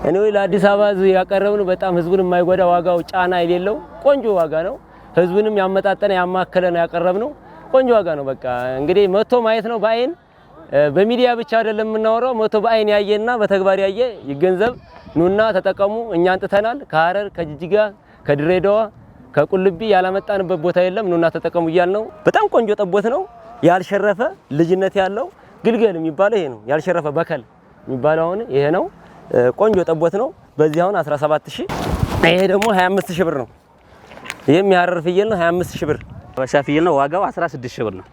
እኔው ለአዲስ አበባ ያቀረብነው በጣም ህዝቡን የማይጎዳ ዋጋው ጫና የሌለው ቆንጆ ዋጋ ነው። ህዝቡንም ያመጣጠነ ያማከለ ነው ያቀረብነው። ቆንጆ ዋጋ ነው። በቃ እንግዲህ መቶ ማየት ነው በአይን በሚዲያ ብቻ አይደለም የምናወራው። መቶ በአይን ያየና በተግባር ያየ ይገንዘብ። ኑና ተጠቀሙ። እኛ አንጥተናል ከሐረር ከጅጅጋ ከድሬዳዋ ከቁልቢ ያላመጣንበት ቦታ የለም። ኑና ተጠቀሙ እያልነው። በጣም ቆንጆ ጠቦት ነው። ያልሸረፈ ልጅነት ያለው ግልገል የሚባለው ይሄ ነው። ያልሸረፈ በከል የሚባለው አሁን ይሄ ነው። ቆንጆ ጠቦት ነው። በዚህ አሁን 17000። ይሄ ደግሞ 25000 ብር ነው። ይሄም የሐረር ፍየል ነው። 25000 ብር አበሻ ፍየል ነው። ዋጋው 16000 ብር ነው።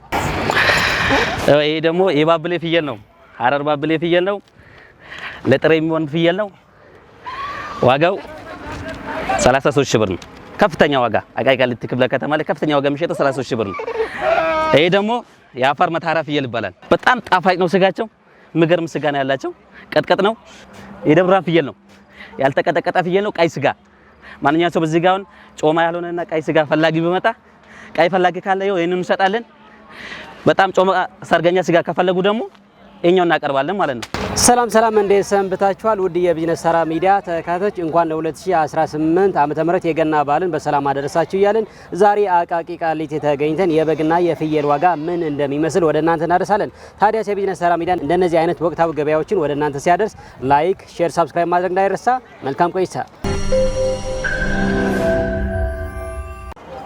ይሄ ደግሞ የባብሌ ፍየል ነው። ሐረር ባብሌ ፍየል ነው። ለጥሬ የሚሆን ፍየል ነው። ዋጋው 33000 ብር ነው። ከፍተኛ ዋጋ አቃቂ ቃሊቲ ክፍለ ከተማ ላይ ከፍተኛ ዋጋ የሚሸጠው 33000 ብር ነው። ይሄ ደግሞ የአፋር መታራ ፍየል ይባላል። በጣም ጣፋጭ ነው ስጋቸው። ምገርም ስጋ ነው ያላቸው። ቀጥቀጥ ነው። የደብራን ፍየል ነው። ያልተቀጠቀጠ ፍየል ነው። ቀይ ስጋ ማንኛውም ሰው በዚህ ጋውን ጮማ ያልሆነና ቀይ ስጋ ፈላጊ ቢመጣ ቀይ ፈላጊ ካለ ይሄንን እንሰጣለን። በጣም ጮማ ሰርገኛ ስጋ ከፈለጉ ደግሞ እኛው እናቀርባለን ማለት ነው። ሰላም እንዴት ሰንብታችኋል? ውድ የቢዝነስ ተራ ሚዲያ ተከታታዮች እንኳን ለ2018 ዓመተ ምህረት የገና በዓልን በሰላም አደረሳችሁ እያልን ዛሬ አቃቂ ቃሊቲ ተገኝተን የበግና የፍየል ዋጋ ምን እንደሚመስል ወደ እናንተ እናደርሳለን። ታዲያ የቢዝነስ ተራ ሚዲያን እንደነዚህ አይነት ወቅታዊ ገበያዎችን ወደ እናንተ ሲያደርስ ላይክ፣ ሼር፣ ሰብስክራይብ ማድረግ እንዳይረሳ። መልካም ቆይታ።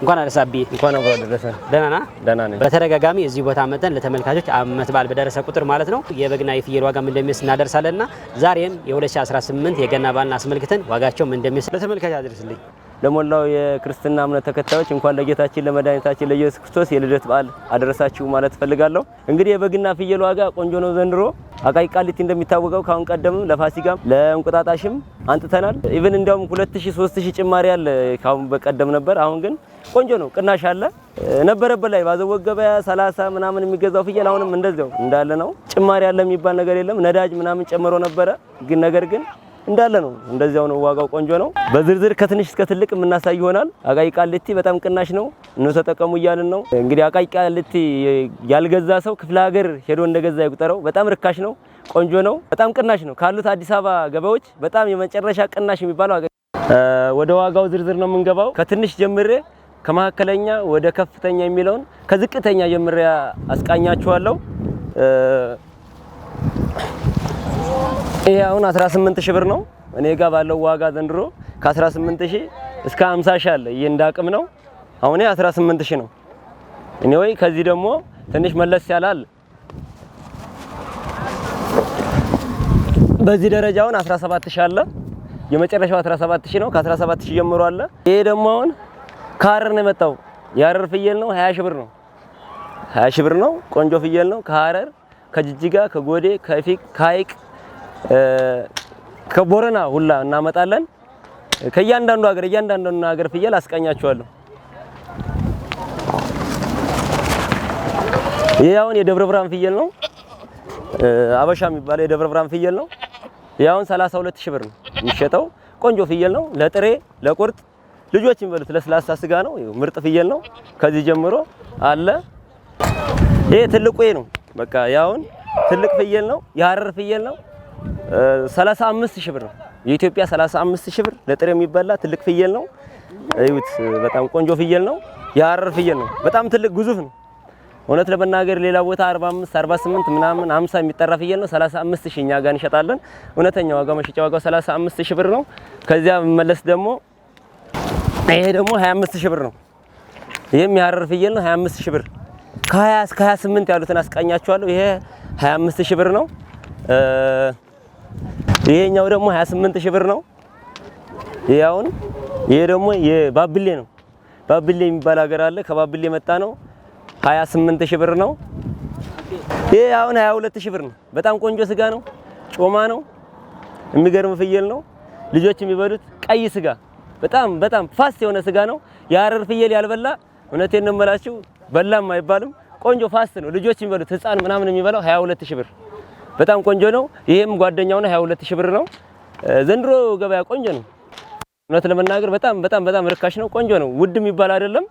እንኳን አደረሳቢ። እንኳን አብሮ አደረሰ። ደህና ነኝ። በተደጋጋሚ እዚህ ቦታ መተን ለተመልካቾች ዓመት በዓል በደረሰ ቁጥር ማለት ነው የበግና የፍየል ዋጋ ምን እንደሚመስል እናደርሳለንና ዛሬም የ2018 የገና በዓልን አስመልክተን ዋጋቸው ምን እንደሚመስል ለተመልካቾች አድርስልኝ። ለሞላው የክርስትና እምነት ተከታዮች እንኳን ለጌታችን ለመድኃኒታችን ለኢየሱስ ክርስቶስ የልደት በዓል አደረሳችሁ ማለት ፈልጋለሁ። እንግዲህ የበግና ፍየል ዋጋ ቆንጆ ነው ዘንድሮ። አቃቂ ቃሊቲ እንደሚታወቀው ካሁን ቀደምም ለፋሲካም ለእንቁጣጣሽም አንጥተናል። ኢቭን እንደውም 2000 3000 ጭማሪ አለ ካሁን በቀደም ነበር። አሁን ግን ቆንጆ ነው። ቅናሽ አለ ነበረበት ላይ ባዘወግ ገበያ 30 ምናምን የሚገዛው ፍየል አሁንም እንደዛው እንዳለ ነው። ጭማሪ አለ የሚባል ነገር የለም። ነዳጅ ምናምን ጨምሮ ነበረ ግን ነገር ግን እንዳለ ነው። እንደዚያው ነው። ዋጋው ቆንጆ ነው። በዝርዝር ከትንሽ እስከ ትልቅ የምናሳይ ይሆናል። አቃቂ ቃሊቲ በጣም ቅናሽ ነው። እነሱ ተጠቀሙ እያልን ነው። እንግዲህ አቃቂ ቃሊቲ ያልገዛ ሰው ክፍለ ሀገር ሄዶ እንደገዛ ይቁጠረው። በጣም ርካሽ ነው። ቆንጆ ነው። በጣም ቅናሽ ነው። ካሉት አዲስ አበባ ገበያዎች በጣም የመጨረሻ ቅናሽ የሚባለው ወደ ዋጋው ዝርዝር ነው የምንገባው። ከትንሽ ጀምሬ ከመካከለኛ ወደ ከፍተኛ የሚለውን ከዝቅተኛ ጀምሬ አስቃኛችኋለሁ። ይሄ አሁን 18000 ብር ነው። እኔ ጋር ባለው ዋጋ ዘንድሮ ከ18000 እስከ 50000 አለ። ይሄ እንዳቅም ነው። አሁን 18000 ነው። እኔ ወይ ከዚህ ደግሞ ትንሽ መለስ ያላል። በዚህ ደረጃውን 17000 አለ። የመጨረሻው 17000 ነው። ከ17000 ጀምሮ አለ። ይሄ ደግሞ አሁን ከሐረር ነው የመጣው። የሐረር ፍየል ነው። 20000 ብር ነው። 20000 ብር ነው። ቆንጆ ፍየል ነው። ከሐረር ከጅጅጋ ከጎዴ ከፊቅ ከሀይቅ ከቦረና ሁላ እናመጣለን። ከእያንዳንዱ ሀገር ፍየል አስቃኛቸዋለሁ። ይሄ አሁን የደብረ ብርሃን ፍየል ነው። አበሻ የሚባለው የደብረ ብርሃን ፍየል ነው። ይሄ አሁን 32000 ብር ነው የሚሸጠው። ቆንጆ ፍየል ነው። ለጥሬ ለቁርጥ ልጆች የሚበሉት ለስላሳ ስጋ ነው። ምርጥ ፍየል ነው። ከዚህ ጀምሮ አለ። ይሄ ትልቁ ነው። በቃ ያውን ትልቅ ፍየል ነው። የሐረር ፍየል ነው። 35000 ብር ነው። የኢትዮጵያ 35000 ብር ለጥሬ የሚበላ ትልቅ ፍየል ነው። እዩት። በጣም ቆንጆ ፍየል ነው። የሐረር ፍየል ነው። በጣም ትልቅ ግዙፍ ነው። እውነት ለመናገር ሌላ ቦታ 45 48 ምናምን 50 የሚጠራ ፍየል ነው። 35000 እኛ ጋር እንሸጣለን። እውነተኛ ዋጋው መሸጫ ዋጋው 35000 ብር ነው። ከዚያ መለስ ደግሞ ይሄ ደግሞ 25000 ብር ነው። ይሄም የሐረር ፍየል ነው። 25000 ብር ከ20 እስከ 28 ያሉትን አስቃኛቸዋለሁ። ይሄ 25000 ብር ነው። ይሄኛው ደግሞ 28000 ብር ነው። ይሄ ደግሞ የባብሌ ነው። ባብሌ የሚባል ሀገር አለ። ከባብሌ መጣ ነው። 28000 ብር ነው። ይሄ አሁን 22000 ብር ነው። በጣም ቆንጆ ስጋ ነው። ጮማ ነው። የሚገርም ፍየል ነው። ልጆች የሚበሉት ቀይ ስጋ በጣም ፋስት የሆነ ስጋ ነው። የሐረር ፍየል ያልበላ እውነቴን ነው የምላችሁ በላም አይባልም። ቆንጆ ፋስት ነው። ልጆች የሚበሉት ህፃን ምናምን የሚበላው 22000 ብር በጣም ቆንጆ ነው። ይሄም ጓደኛው ነው። 22000 ብር ነው። ዘንድሮ ገበያ ቆንጆ ነው። እውነት ለመናገር በጣም ርካሽ ነው። ቆንጆ ነው። ውድ የሚባል አይደለም።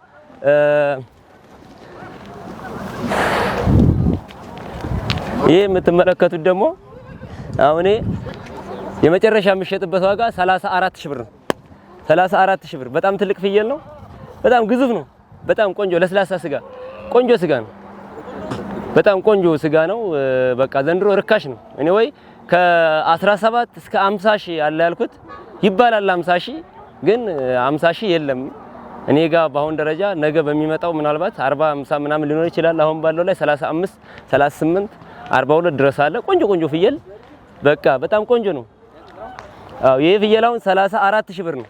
ይሄ የምትመለከቱት ደግሞ አሁን የመጨረሻ የሚሸጥበት ዋጋ 34000 ብር ነው። 34000 ብር በጣም ትልቅ ፍየል ነው። በጣም ግዙፍ ነው። በጣም ቆንጆ ለስላሳ ስጋ ቆንጆ ስጋ ነው። በጣም ቆንጆ ስጋ ነው። በቃ ዘንድሮ ርካሽ ነው። እኔ ወይ ከ17 እስከ 50 ሺህ አለ ያልኩት ይባላል 50 ሺህ ግን 50 ሺህ የለም እኔ ጋር በአሁን ደረጃ። ነገ በሚመጣው ምናልባት 40 50 ምናምን ሊኖር ይችላል። አሁን ባለው ላይ 35 38 42 ድረስ አለ። ቆንጆ ቆንጆ ፍየል በቃ በጣም ቆንጆ ነው። አዎ ይሄ ፍየል አሁን 34000 ብር ነው።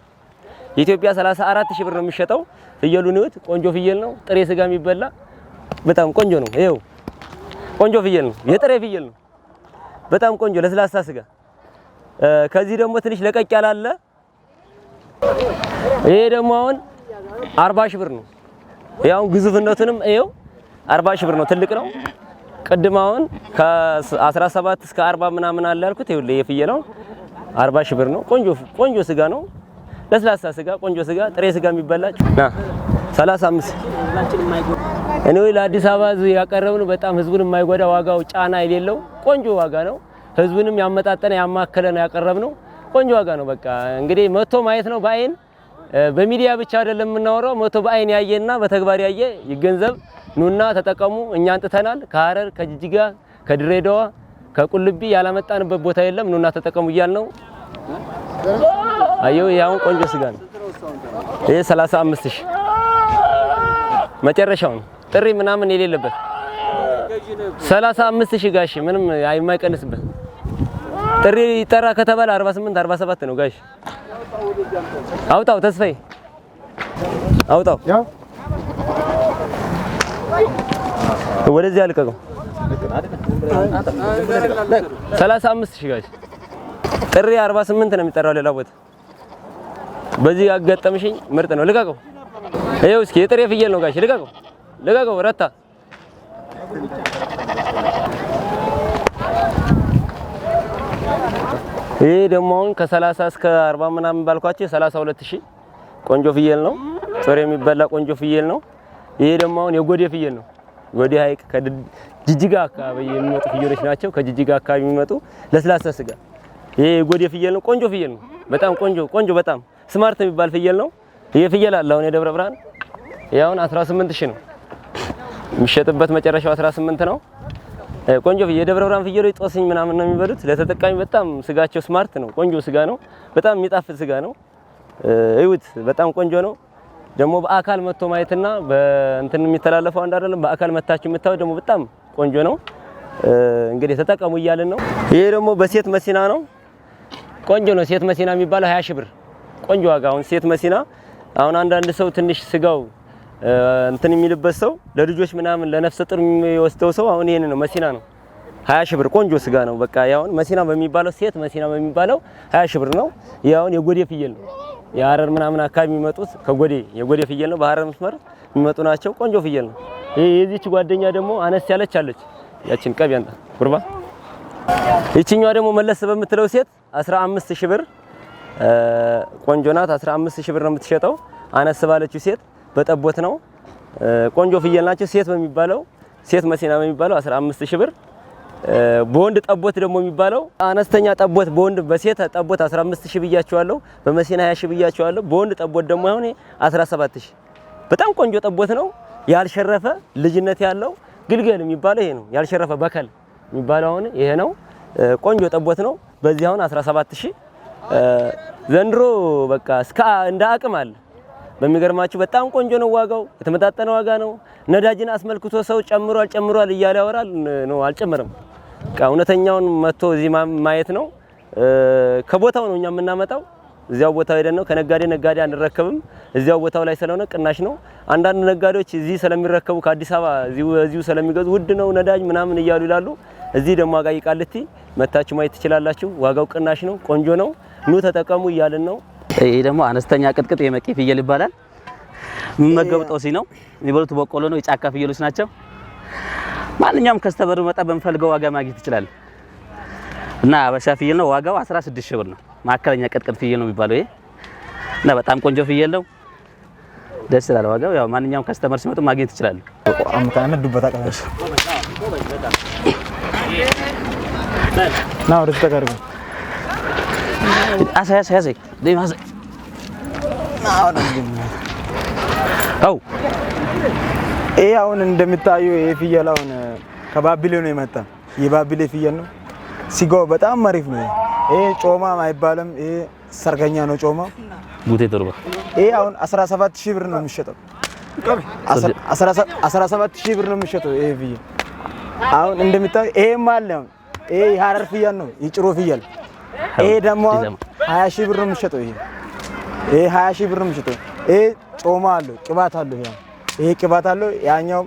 የኢትዮጵያ 34000 ብር ነው የሚሸጠው። ፍየሉን ይወት ቆንጆ ፍየል ነው። ጥሬ ስጋ የሚበላ በጣም ቆንጆ ነው። ይሄው ቆንጆ ፍየል ነው። የጥሬ ፍየል ነው። በጣም ቆንጆ ለስላሳ ስጋ። ከዚህ ደግሞ ትንሽ ለቀቅ ያላለ ይሄ ደግሞ አሁን 40000 ብር ነው። ያው ግዙፍነቱንም ይሄው 40000 ብር ነው። ትልቅ ነው። ቅድም አሁን ከ17 እስከ 40 ምናምን አለ ያልኩት ይኸውልህ የፍየል አሁን 40000 ብር ነው። ቆንጆ ስጋ ነው። ለስላሳ ስጋ ቆንጆ ስጋ ጥሬ ስጋ የሚበላ 35 እኔ ለአዲስ አበባ ህዝብ ያቀረብነው በጣም ህዝቡን የማይጎዳ ዋጋው ጫና የሌለው ቆንጆ ዋጋ ነው። ህዝቡንም ያመጣጠነ ያማከለ ነው ያቀረብነው። ቆንጆ ዋጋ ነው። በቃ እንግዲህ መቶ ማየት ነው በአይን በሚዲያ ብቻ አይደለም የምናወራው። መቶ በአይን ያየና በተግባር ያየ ይገንዘብ። ኑና ተጠቀሙ። እኛ አንጥተናል። ከሐረር ከጅጅጋ ከድሬዳዋ ከቁልቢ ያላመጣንበት ቦታ የለም። ኑና ተጠቀሙ እያልነው። አየው ያው ቆንጆ ስጋ ነው። ይሄ 35000 መጨረሻው ነው። ጥሪ ምናምን የሌለበት 35000 ጋሽ ምንም የማይቀንስበት። ጥሪ ይጠራ ከተባለ 48 47 ነው ጋሽ። አውጣው ተስፋዬ አውጣው። ወደዚህ አልቀቀው። 35000 ጋሽ ጥሪ 48 ነው የሚጠራው ሌላ ቦታ። በዚህ ያጋጠምሽኝ ምርጥ ነው። ልቀቀው። ይኸው እስኪ የጥሬ ፍየል ነው ጋሽ። ልቀቀው ረታ። ይሄ ደግሞ አሁን ከ30 እስከ 40 ምናምን ባልኳቸው 32000 ቆንጆ ፍየል ነው። ጥሬ የሚበላ ቆንጆ ፍየል ነው። ይሄ ደግሞ አሁን የጎዴ ፍየል ነው። ጎዴ ሀይቅ ከጅጅጋ አካባቢ የሚመጡ ፍየሎች ናቸው። ከጅጅጋ አካባቢ የሚመጡ ለስላሳ ስጋ። ይሄ የጎዴ ፍየል ነው። ቆንጆ ፍየል ነው። በጣም ቆንጆ በጣም ስማርት የሚባል ፍየል ነው። ይሄ ፍየል አለ አሁን የደብረ ብርሃን ያውን 18000 ነው የሚሸጥበት። መጨረሻው 18 ነው። ቆንጆ ፍየል የደብረ ብርሃን ፍየሎች ጦስኝ ምናምን ነው የሚበሉት። ለተጠቃሚ በጣም ስጋቸው ስማርት ነው። ቆንጆ ስጋ ነው። በጣም የሚጣፍጥ ስጋ ነው። እዩት በጣም ቆንጆ ነው። ደግሞ በአካል መጥቶ ማየትና በእንትን የሚተላለፈው አንድ አይደለም። በአካል መታችሁ የምታዩ ደግሞ በጣም ቆንጆ ነው። እንግዲህ ተጠቀሙ እያልን ነው። ይሄ ደግሞ በሴት መሲና ነው። ቆንጆ ነው። ሴት መሲና የሚባለው 20000 ብር ቆንጆ ዋጋ። አሁን ሴት መሲና አሁን አንዳንድ ሰው ትንሽ ስጋው እንትን የሚልበት ሰው ለልጆች ምናምን ለነፍሰ ጡር የሚወስደው ሰው አሁን ይሄን ነው መሲና ነው 20000 ብር ቆንጆ ስጋ ነው። በቃ ያው መሲና በሚባለው ሴት መሲና በሚባለው 20000 ብር ነው። ያው የጎዴ ፍየል ነው። የሐረር ምናምን አካባቢ የሚመጡት ከጎዴ የጎዴ ፍየል ነው። በሐረር መስመር የሚመጡ ናቸው። ቆንጆ ፍየል ነው። ይሄ የዚች ጓደኛ ደግሞ አነስ ያለች አለች። ያችን ቀብ ያንታ ጉርባ። ይቺኛዋ ደግሞ መለስ በምትለው ሴት 15000 ብር ቆንጆ ናት። 15000 ብር ነው የምትሸጠው። አነስ ባለችው ሴት በጠቦት ነው። ቆንጆ ፍየል ናቸው። ሴት በሚባለው ሴት መሲና በሚባለው 15000 ብር። በወንድ ጠቦት ደግሞ የሚባለው አነስተኛ ጠቦት በወንድ በሴት ጠቦት 15000 ብያቸዋለሁ። በመሲና 20000 ብያቸዋለሁ። በወንድ ጠቦት ደግሞ አሁን 17000 በጣም ቆንጆ ጠቦት ነው። ያልሸረፈ ልጅነት ያለው ግልገል የሚባለው ይሄ ነው። ያልሸረፈ በከል የሚባለው አሁን ይሄ ነው። ቆንጆ ጠቦት ነው። በዚህ አሁን 17000 ዘንድሮ በቃ እስከ እንደ አቅም አለ። በሚገርማችሁ በጣም ቆንጆ ነው። ዋጋው የተመጣጠነ ዋጋ ነው። ነዳጅን አስመልክቶ ሰው ጨምሯል እያለ ያወራል ነው። አልጨመረም። በቃ እውነተኛውን መጥቶ እዚህ ማየት ነው። ከቦታው ነው እኛ የምናመጣው። እዚያው ቦታው ሄደን ነው። ነጋዴ አንረከብም። እዚያው ቦታው ላይ ስለሆነ ቅናሽ ነው። አንዳንድ ነጋዴዎች እዚህ ስለሚረከቡ ከአዲስ አበባ እዚሁ ስለሚገዙ ውድ ነው ነዳጅ ምናምን እያሉ ይላሉ። እዚህ ደግሞ አቃቂ ቃሊቲ መታችሁ ማየት ትችላላችሁ። ዋጋው ቅናሽ ነው። ቆንጆ ነው። ኑ ተጠቀሙ እያልን ነው። ይሄ ደግሞ አነስተኛ ቅጥቅጥ የመቄ ፍየል ይባላል። የሚመገቡት ጦሲ ነው። የሚበሉት በቆሎ ነው። የጫካ ፍየሎች ናቸው። ማንኛውም ከስተመር መጣ በሚፈልገው ዋጋ ማግኘት ይችላል። እና አበሻ ፍየል ነው። ዋጋው 16000 ብር ነው። ማከለኛ ቅጥቅጥ ፍየል ነው የሚባለው ይሄ። እና በጣም ቆንጆ ፍየል ነው። ደስ ይላል ዋጋው። ያው ማንኛውም ከስተመር ሲመጡ ማግኘት ይችላል። አምታነ ዱበታ ቀላሽ ና ወደ ተቀርቡ አሳይ ለማዘ አው ይሄ አሁን እንደምታየው ይሄ ፍየል አሁን ከባቢሌ ነው የመጣ የባቢሌ ፍየል ነው። ሲጋው በጣም አሪፍ ነው። ይሄ ጮማ አይባልም። ይሄ ሰርገኛ ነው ጮማ ጉቴ ተርባ ይሄ አሁን 17000 ብር ነው የሚሸጠው። 17000 ብር ነው የሚሸጠው ይሄ ፍየል። አሁን እንደምታየው ይሄም አለ። ይሄ የሐረር ፍየል ነው የጭሮ ፍየል። ይሄ ደግሞ 20000 ብር ነው የሚሸጠው። ይሄ 20000 ብር ነው የሚሸጠው። ይሄ ጮማ አለው ቅባት አለው። ይሄ ቅባት አለው። ያኛው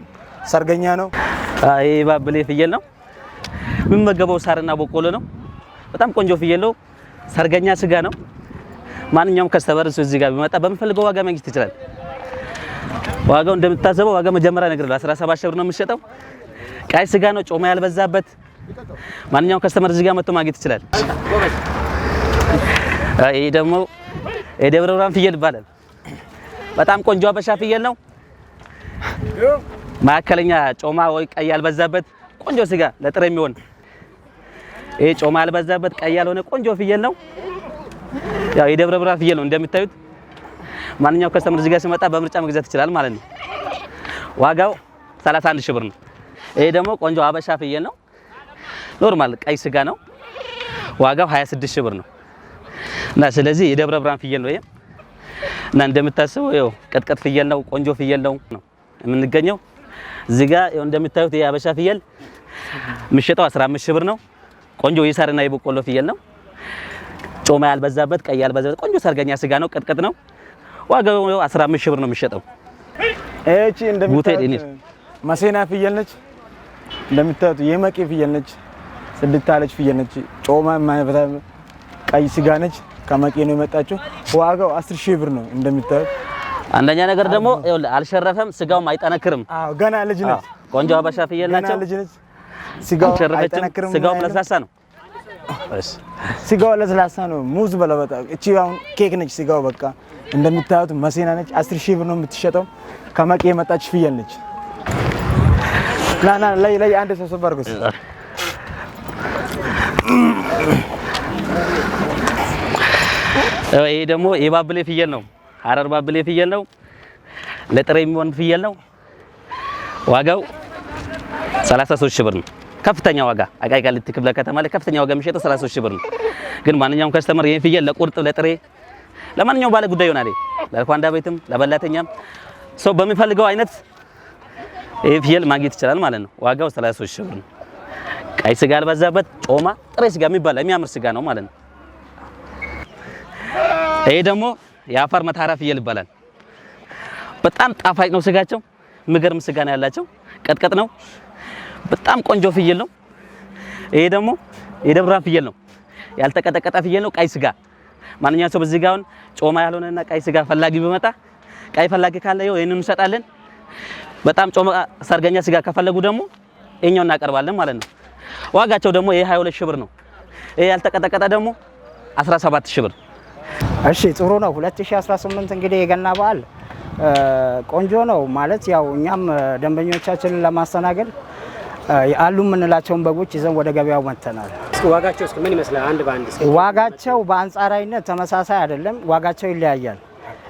ሰርገኛ ነው። ይሄ ባብሌ ፍየል ነው። የሚመገበው ሳርና በቆሎ ነው። በጣም ቆንጆ ፍየል ነው። ሰርገኛ ስጋ ነው። ማንኛውም ከስተመር እዚህ ጋር ቢመጣ በሚፈልገው ዋጋ ማግኘት ይችላል። ዋጋው እንደምታዘበው ዋጋ መጀመሪያ ነገር ነው 17000 ብር ነው የሚሸጠው። ቀይ ስጋ ነው፣ ጮማ ያልበዛበት። ማንኛውም ከስተመር እዚህ ጋር መጥቶ ማግኘት ይችላል። ይሄ ደግሞ የደብረ ብርሃን ፍየል ይባላል። በጣም ቆንጆ አበሻ ፍየል ነው። ማዕከለኛ ጮማ ወይ ቀይ ያልበዛበት ቆንጆ ስጋ ለጥሬ የሚሆን ይሄ ጮማ ያልበዛበት ቀይ ያልሆነ ቆንጆ ፍየል ነው። ያው የደብረ ብርሃን ፍየል ነው እንደምታዩት። ማንኛውም ከስተመር እዚህ ጋር ሲመጣ በምርጫ መግዛት ይችላል ማለት ነው። ዋጋው 31000 ብር ነው። ይሄ ደግሞ ቆንጆ አበሻ ፍየል ነው። ኖርማል ቀይ ስጋ ነው። ዋጋው 26000 ብር ነው። እና ስለዚህ የደብረ ብርሃን ፍየል ነው ይሄ። እና እንደምታስበው ይኸው ቀጥቀጥ ፍየል ነው። ቆንጆ ፍየል ነው የምንገኘው እዚህ ጋር። ይኸው እንደምታዩት ይሄ አበሻ ፍየል የሚሸጠው 15000 ብር ነው። ቆንጆ የሳርና የበቆሎ ፍየል ነው። ጮማ ያልበዛበት ቀይ ያልበዛበት ቆንጆ ሰርገኛ ስጋ ነው። ቀጥቀጥ ነው። ዋጋው 15000 ብር ነው የሚሸጠው። እቺ እንደምታዩት መሴና ፍየል ነች። እንደምታዩት የመቂ ፍየል ነች። ጽድት ያለች ፍየል ነች። ጮማ የማይበዛ ቀይ ስጋ ነች። ከመቂ ነው የመጣችው። ዋጋው 10000 ብር ነው እንደምታዩት። አንደኛ ነገር ደግሞ ይኸውልህ አልሸረፈም፣ ስጋውም አይጠነክርም። አዎ ገና ልጅ ነች። ቆንጆ አበሻ ፍየል ናቸው። ገና ልጅ ነች። ስጋው አይጠነክርም። ስጋው ለስላሳ ነው። እሺ ስጋው ለስላሳ ነው። ሙዝ በለበጣ እቺ አሁን ኬክ ነች። ስጋው በቃ እንደምታዩት መሴና ነች። 10000 ብር ነው የምትሸጠው። ከመቂ የመጣች ፍየል ነች። ና ላይ አንድ ሰው ሰባርኩስ ይሄ ደግሞ የባብሌ ፍየል ነው። ሐረር ባብሌ ፍየል ነው። ለጥሬ የሚሆን ፍየል ነው። ዋጋው 33000 ብር ነው። ከፍተኛ ዋጋ አቃቂ ቃሊቲ ክፍለ ከተማ ላይ ከፍተኛ ዋጋ የሚሸጠው 33000 ብር ነው። ግን ማንኛውም ከስተመር ይሄን ፍየል ለቁርጥ ለጥሬ ለማንኛውም ባለ ጉዳይ ይሆናል። ለኳንዳ ቤትም ለበላተኛም ሰው በሚፈልገው አይነት ይሄ ፍየል ማግኘት ይችላል ማለት ነው። ዋጋው 33000 ብር ነው። ቀይ ስጋ ያልበዛበት ጮማ ጥሬ ስጋ የሚባል የሚያምር ስጋ ነው ማለት ነው። ይሄ ደግሞ የአፋር መታራ ፍየል ይባላል። በጣም ጣፋጭ ነው ስጋቸው። ምገርም ስጋ ነው ያላቸው። ቀጥቀጥ ነው። በጣም ቆንጆ ፍየል ነው። ይሄ ደግሞ የደብረ ብርሃን ፍየል ነው። ያልተቀጠቀጠ ፍየል ነው። ቀይ ስጋ ማንኛውም ሰው በዚህ ጋር ጮማ ያልሆነና ቀይ ስጋ ፈላጊ ቢመጣ ቀይ ፈላጊ ካለ ይሄንን እንሰጣለን። በጣም ጮማ ሰርገኛ ስጋ ከፈለጉ ደግሞ እኛው እናቀርባለን ማለት ነው። ዋጋቸው ደግሞ ይሄ 22000 ብር ነው። ይሄ ያልተቀጠቀጠ ደግሞ 17000 ብር። እሺ ጥሩ ነው። 2018 እንግዲህ የገና በዓል ቆንጆ ነው ማለት ያው እኛም ደንበኞቻችንን ለማስተናገድ አሉ የምንላቸውን በጎች ይዘን ወደ ገበያው መጥተናል። ዋጋቸው እስኪ ምን ይመስላል? አንድ ባንድ ዋጋቸው በአንጻራዊነት ተመሳሳይ አይደለም። ዋጋቸው ይለያያል።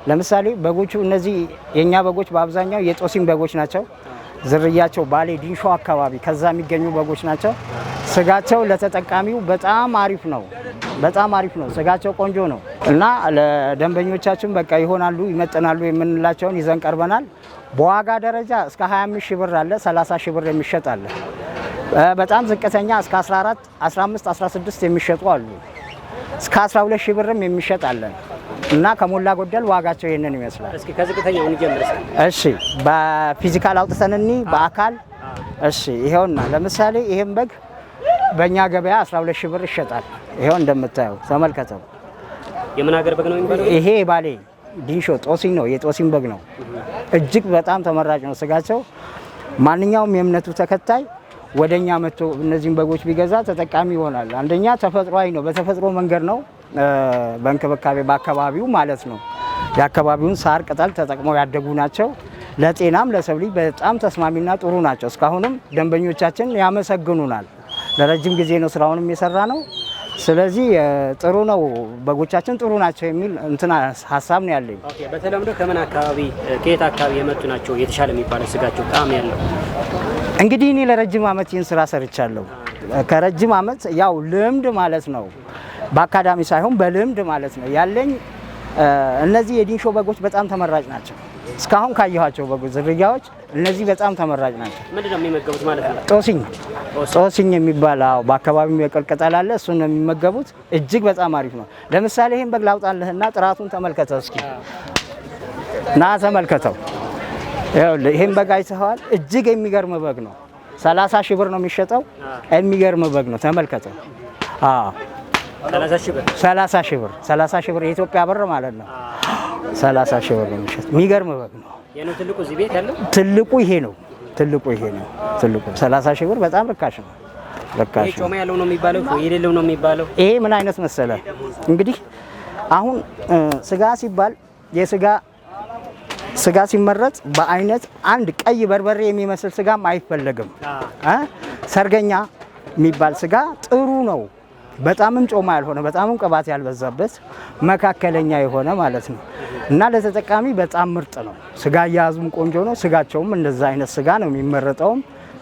ለምሳሌ በጎቹ እነዚህ የኛ በጎች በአብዛኛው የጦሲም በጎች ናቸው። ዝርያቸው ባሌ ዲንሾ አካባቢ ከዛ የሚገኙ በጎች ናቸው። ስጋቸው ለተጠቃሚው በጣም አሪፍ ነው። በጣም አሪፍ ነው። ስጋቸው ቆንጆ ነው እና ለደንበኞቻችን በቃ ይሆናሉ ይመጥናሉ የምንላቸውን ይዘን ቀርበናል። በዋጋ ደረጃ እስከ 25000 ብር አለ፣ 30000 ብር የሚሸጥ አለ። በጣም ዝቅተኛ እስከ 14፣ 15፣ 16 የሚሸጡ አሉ። እስከ 12000 ብርም የሚሸጥ አለ እና ከሞላ ጎደል ዋጋቸው ይሄንን ይመስላል። እስኪ ከዝቅተኛው እንጀምር። እሺ በፊዚካል አውጥተንኒ በአካል እሺ ይሄውና ለምሳሌ ይሄን በግ በእኛ ገበያ 12000 ብር ይሸጣል። ይሄው እንደምታየው ተመልከተው። የምን ሀገር በግ ነው የሚባለው? ይሄ ባሌ ዲንሾ ጦሲኝ ነው። የጦሲኝ በግ ነው። እጅግ በጣም ተመራጭ ነው ስጋቸው። ማንኛውም የእምነቱ ተከታይ ወደኛ መጥቶ እነዚህን በጎች ቢገዛ ተጠቃሚ ይሆናል። አንደኛ ተፈጥሯዊ ነው። በተፈጥሮ መንገድ ነው በእንክብካቤ በአካባቢው ማለት ነው። የአካባቢውን ሳር ቅጠል ተጠቅመው ያደጉ ናቸው። ለጤናም ለሰው ልጅ በጣም ተስማሚና ጥሩ ናቸው። እስካሁንም ደንበኞቻችን ያመሰግኑናል። ለረጅም ጊዜ ነው ስራውንም የሰራ ነው። ስለዚህ ጥሩ ነው፣ በጎቻችን ጥሩ ናቸው የሚል እንትና ሀሳብ ነው ያለኝ። ኦኬ። በተለምዶ ከምን አካባቢ ከየት አካባቢ የመጡ ናቸው የተሻለ የሚባለው ስጋቸው ጣዕም ያለው? እንግዲህ እኔ ለረጅም ዓመት ይህን ስራ ሰርቻለሁ። ከረጅም ዓመት ያው ልምድ ማለት ነው፣ በአካዳሚ ሳይሆን በልምድ ማለት ነው ያለኝ። እነዚህ የዲንሾ በጎች በጣም ተመራጭ ናቸው። እስካሁን ካየኋቸው በጎች ዝርያዎች እነዚህ በጣም ተመራጭ ናቸው። ምንድነው የሚመገቡት ማለት ነው? ጦስኝ የሚባል በአካባቢው የሚበቅል ቅጠል አለ። እሱን ነው የሚመገቡት። እጅግ በጣም አሪፍ ነው። ለምሳሌ ይሄን በግ ላውጣልህና ጥራቱን ተመልከተው እስኪ ና ተመልከተው። ይሄን በግ አይተኸዋል? እጅግ የሚገርም በግ ነው። 30 ሺህ ብር ነው የሚሸጠው። የሚገርም በግ ነው። ተመልከተው። 30 ሺህ ብር የኢትዮጵያ ብር ማለት ነው። 30 ሺህ ብር ነው የሚሸጠው። የሚገርም በግ ነው። ትልቁ እዚህ ቤት ያለው ትልቁ ይሄ ነው። ትልቁ 30 ሺህ ብር በጣም ርካሽ ነው። ይሄ ጮማ ያለው ነው የሚባለው የሌለው ነው የሚባለው? ይሄ ምን አይነት መሰለ እንግዲህ አሁን ስጋ ሲባል ስጋ ሲመረጥ በአይነት አንድ ቀይ በርበሬ የሚመስል ስጋም አይፈለግም። ሰርገኛ የሚባል ስጋ ጥሩ ነው። በጣምም ጮማ ያልሆነ በጣምም ቅባት ያልበዛበት መካከለኛ የሆነ ማለት ነው እና ለተጠቃሚ በጣም ምርጥ ነው። ስጋ አያያዙም ቆንጆ ነው። ስጋቸውም እንደዛ አይነት ስጋ ነው የሚመረጠውም።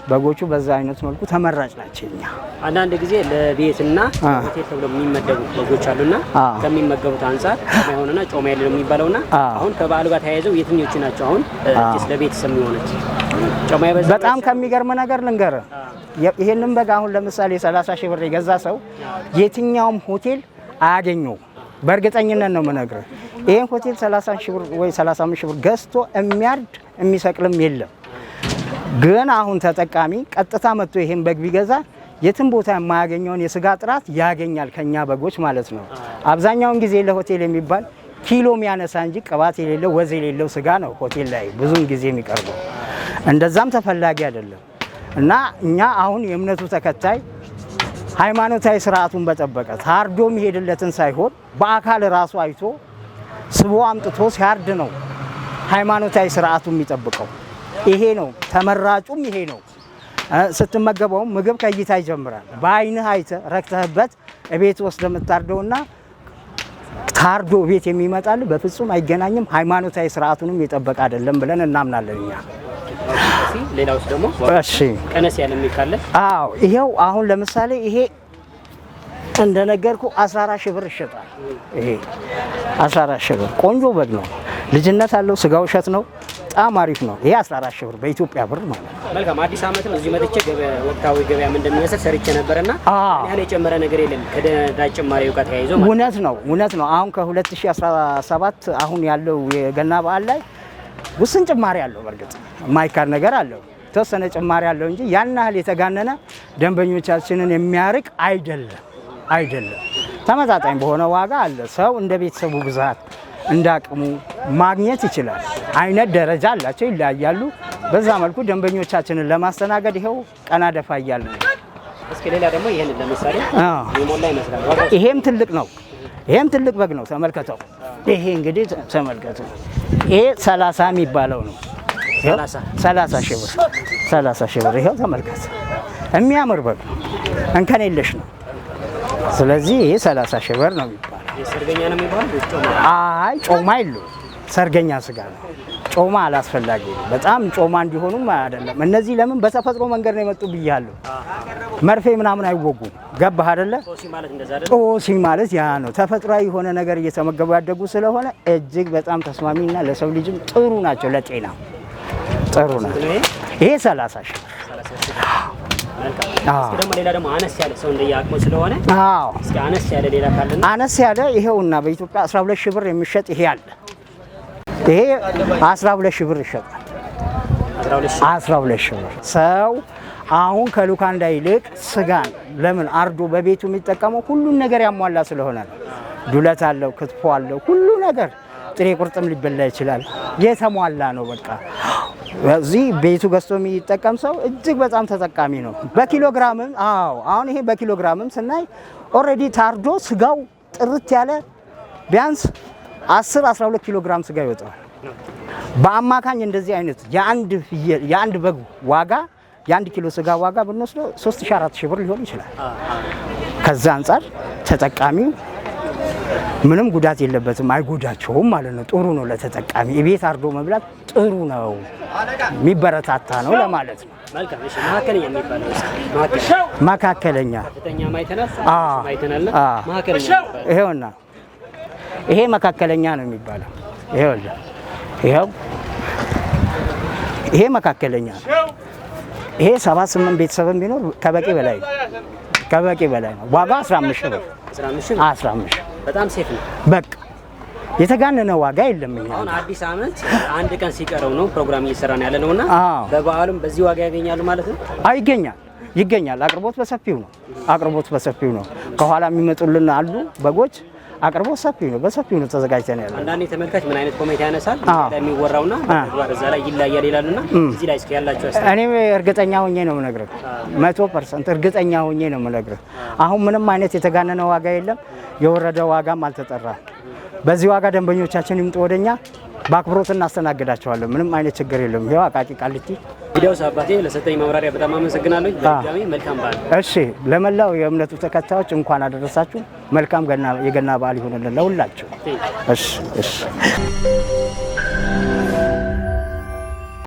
በጎቹ በዛ አይነት መልኩ ተመራጭ ናቸው። እኛ አንዳንድ ጊዜ ለቤትና ሆቴል ተብለው የሚመደቡ በጎች አሉና ከሚመገቡት አንፃር ጮማ የሆነና ጮማ ያለው የሚባለውና አሁን ከበዓሉ ጋር ተያይዘው የትኞቹ ናቸው አሁን ለቤተሰብ የሚሆኑት ጮማ ይበዛ? በጣም ከሚገርም ነገር ልንገርህ። ይሄንን በግ አሁን ለምሳሌ 30 ሺህ ብር የገዛ ሰው የትኛውም ሆቴል አያገኘው። በእርግጠኝነት ነው የምነግርህ። ይሄን ሆቴል 30 ሺህ ብር ወይ 35 ሺህ ብር ገዝቶ የሚያርድ የሚሰቅልም የለም። ግን አሁን ተጠቃሚ ቀጥታ መጥቶ ይሄን በግ ቢገዛ የትም ቦታ የማያገኘውን የስጋ ጥራት ያገኛል ከኛ በጎች ማለት ነው። አብዛኛውን ጊዜ ለሆቴል የሚባል ኪሎ የሚያነሳ እንጂ ቅባት የሌለው ወዝ የሌለው ስጋ ነው ሆቴል ላይ ብዙውን ጊዜ የሚቀርበው። እንደዛም ተፈላጊ አይደለም እና እኛ አሁን የእምነቱ ተከታይ ሃይማኖታዊ ስርዓቱን በጠበቀ ታርዶ የሚሄድለትን ሳይሆን በአካል ራሱ አይቶ ስቦ አምጥቶ ሲያርድ ነው ሃይማኖታዊ ስርዓቱ የሚጠብቀው። ይሄ ነው ተመራጩም ይሄ ነው። ስትመገበው ምግብ ከእይታ ይጀምራል። በአይንህ አይተህ ረክተህበት ቤት ወስደህ የምታርደውና ታርዶ ቤት የሚመጣል በፍጹም አይገናኝም። ሃይማኖታዊ ስርዓቱንም የጠበቀ አይደለም ብለን እናምናለን እኛ። ሌላውስ ደግሞ እሺ ቀነስ ያለ የሚካለ አዎ፣ ይሄው አሁን ለምሳሌ ይሄ እንደነገርኩ 14 ሺህ ብር ይሸጣል። ይሄ 14 ሺህ ብር ቆንጆ በግ ነው። ልጅነት አለው። ስጋው እሸት ነው። በጣም አሪፍ ነው። ይሄ 14 ሺህ ብር በኢትዮጵያ ብር ማለት ነው። መልካም። አዲስ ዓመት ነው። እዚህ መጥቼ ወቅታዊ ገበያ ምን እንደሚመስል ሰርቼ ነበርና ያን የጨመረ ነገር የለም ከነዳጅ ጭማሪው ጋር ተያይዞ ማለት ነው። እውነት ነው። አሁን ከ2017 አሁን ያለው የገና በዓል ላይ ውስን ጭማሪ አለው። በእርግጥ የማይካድ ነገር አለው። ተወሰነ ጭማሪ አለው እንጂ ያን ያህል የተጋነነ ደንበኞቻችንን የሚያርቅ አይደለም። ተመጣጣኝ በሆነ ዋጋ አለ። ሰው እንደ ቤተሰቡ ብዛት እንዳቅሙ ማግኘት ይችላል። አይነት ደረጃ አላቸው፣ ይለያያሉ። በዛ መልኩ ደንበኞቻችንን ለማስተናገድ ይሄው ቀና ደፋ እያለ ነው። እስኪ ሌላ ደግሞ ይሄን ለምሳሌ የሞላ ይመስላል። ይሄም ትልቅ ነው። ይሄም ትልቅ በግ ነው። ተመልከተው። ይሄ እንግዲህ ተመልከተው። ይሄ 30 የሚባለው ነው። 30 ሺህ ብር 30 ሺህ ብር። ይሄው ተመልከት። የሚያምር በግ ነው። እንከን የለሽ ነው። ስለዚህ ይሄ 30 ሺህ ብር ነው የሚባለው። ሰርገኛ ነው የሚባለው? አይ ጮማ የለውም። ሰርገኛ ስጋ ነው። ጮማ አላስፈላጊ ነው። በጣም ጮማ እንዲሆኑም አይደለም። እነዚህ ለምን በተፈጥሮ መንገድ ነው የመጡ ብያለሁ። መርፌ ምናምን አይወጉም። ገባህ አይደለ? ጦሲ ማለት ያ ነው። ተፈጥሯዊ የሆነ ነገር እየተመገቡ ያደጉ ስለሆነ እጅግ በጣም ተስማሚና ለሰው ልጅም ጥሩ ናቸው። ለጤና ጥሩ ናቸው። ይሄ 30 ሺህ ብር። እስኪ ደግሞ ሌላ ደግሞ አነስ ያለ ሰው እንደያቅሙ ስለሆነ እስኪ አነስ ያለ ሌላ ካለና አነስ ያለ ይሄውና በኢትዮጵያ 12 ሺህ ብር የሚሸጥ ይሄ አለ። ይሄ 12 ሺህ ብር ይሸጣል። 12 ሺህ ብር። ሰው አሁን ከሉካንዳ ይልቅ ስጋን ለምን አርዶ በቤቱ የሚጠቀመው ሁሉን ነገር ያሟላ ስለሆነ ነው። ዱለት አለው፣ ክትፎ አለው፣ ሁሉ ነገር ጥሬ ቁርጥም ሊበላ ይችላል። የተሟላ ነው በቃ። እዚህ ቤቱ ገዝቶ የሚጠቀም ሰው እጅግ በጣም ተጠቃሚ ነው። በኪሎግራምም አሁን ይሄ በኪሎግራምም ስናይ ኦልሬዲ ታርዶ ስጋው ጥርት ያለ ቢያንስ 10-12 ኪሎ ግራም ስጋ ይወጣል። በአማካኝ እንደዚህ አይነት የአንድ በግ ዋጋ የ1 ኪሎ ስጋ ዋጋ ብንወስደው 3,000-4,000 ብር ሊሆን ይችላል። ከዛ አንጻር ተጠቃሚው ምንም ጉዳት የለበትም፣ አይጎዳቸውም ማለት ነው። ጥሩ ነው ለተጠቃሚ። ቤት አርዶ መብላት ጥሩ ነው፣ የሚበረታታ ነው ለማለት ነው። መልካም። እሺ መካከለኛ የሚባለው መካከለኛ ይሄውና ይሄ መካከለኛ ነው የሚባለው። ይሄው ይሄ መካከለኛ ነው። ይሄ 78 ቤተሰብ ቢኖር ከበቂ በላይ ነው። ከበቂ በላይ ነው። ዋጋ 15 ሺህ ብር 15 በጣም ሴፍ ነው። በቃ የተጋነነ ዋጋ የለም። አሁን አዲስ ዓመት አንድ ቀን ሲቀረው ነው ፕሮግራም እየሰራን ያለ ነውና በበዓሉም በዚህ ዋጋ ያገኛሉ ማለት ነው። ይገኛል። አቅርቦት በሰፊው ነው። ከኋላ የሚመጡልን አሉ በጎች። አቅርቦት ሰፊው ነው። በሰፊው ነው ተዘጋጅተን ያለ። አንዳንዴ ተመልካች ምን አይነት ኮሜንት ያነሳል የሚወራውና በዛ ላይ ይለያል ይላልና እዚህ ላይ እስኪ ያላችሁ እኔ እርግጠኛ ሆኜ ነው የምነግርህ፣ 100% እርግጠኛ ሆኜ ነው የምነግርህ። አሁን ምንም አይነት የተጋነነ ዋጋ የለም፣ የወረደ ዋጋም አልተጠራም። በዚህ ዋጋ ደንበኞቻችን ይምጡ ወደኛ፣ በአክብሮት እናስተናግዳቸዋለን። ምንም አይነት ችግር የለም። ይሄው አቃቂ ቃሊቲ። ቪዲዮስ አባቴ ለሰጠኝ ማብራሪያ በጣም አመሰግናለሁ። በድጋሚ መልካም በዓል። እሺ፣ ለመላው የእምነቱ ተከታዮች እንኳን አደረሳችሁ። መልካም የገና በዓል ይሁንልን ለሁላችሁ። እሺ